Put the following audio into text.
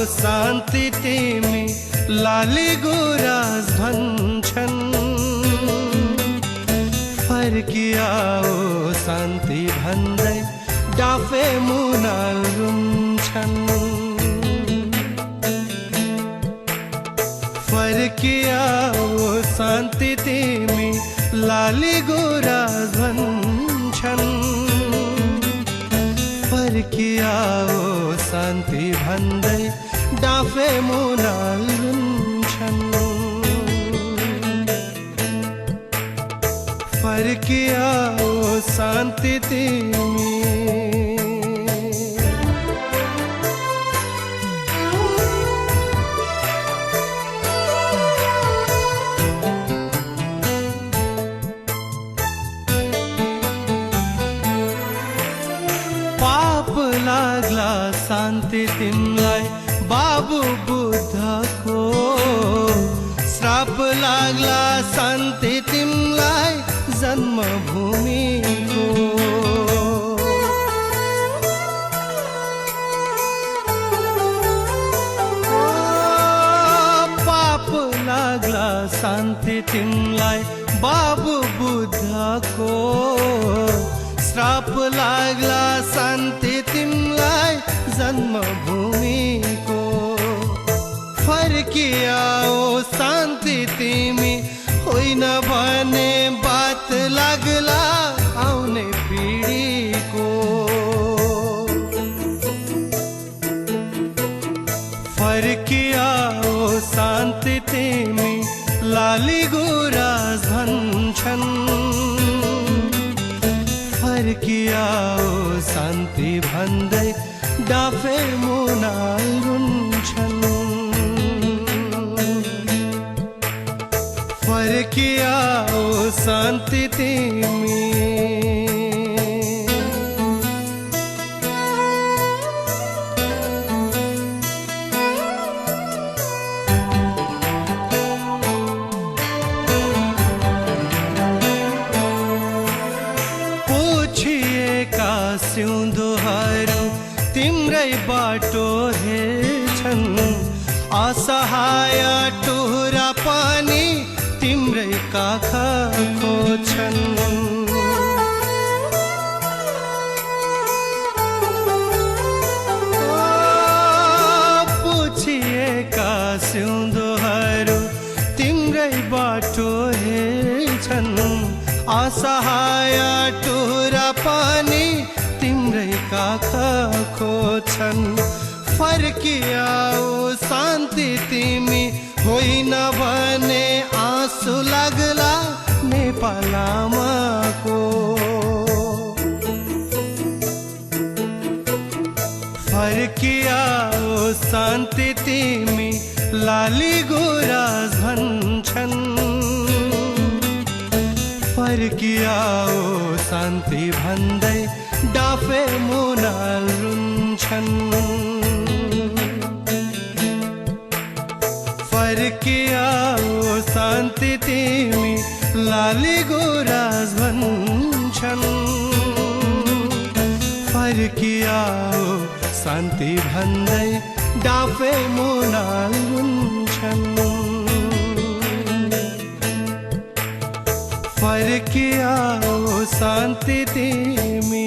शान्ति तिमी लाली गुराँस भन्छन् फर्किआओ शान्ति भन्दै डाफे मुनाल रुन्छन् फर्किआओ शान्ति तिमी लाली गुराँस भन्छन् फर्किआओ शान्ति भन्दै डाफे मुनाल रुन्छन् फर्किआओ शान्ति तिमी लाग्ला शान्ति तिमलाई बाबु बुद्धको श्राप लाग्ला शान्ति तिमलाई जन्मभूमिको पाप लाग्ला शान्ति तिमलाई बाबु बुद्धको श्राप लाग्ला शान्ति तिमलाई जन्मभूमिको फर्किआओ शान्ति तिमी होइन भने बात लाग्ला आउने पिढीको फर्किआओ शान्ति तिमी लाली गुराँस भन्छन् फर्किआओ शान्ति भन्दै डाफे मुनाल रुन्छन् फर्किआओ शान्ति तिमी सिउँदोहरू तिम्रै बाटो हेर्छन् असहाय टुहुरा पनि तिम्रै काखा खोज्छन् पुछिएका सिउँदोहरू तिम्रै बाटो हेर्छन् असहाय टुहुरा पनि तिम्रै काखा खोज्छन् फर्किआओ शान्ति तिमी होइन भने आँसु लाग्ला नेपाल आमाको फर्किआओ शान्ति तिमी लाली गुराँस भन्छन् फर्किआओ शान्ति भन्दै डाफे मुनाल रुन्छन् फर्किआओ शान्ति तिमी लाली गुराँस भन्छन् फर्किआओ शान्ति भन्दै डाफे मुनाल रुन्छन् फर्किआओ शान्ति तिमी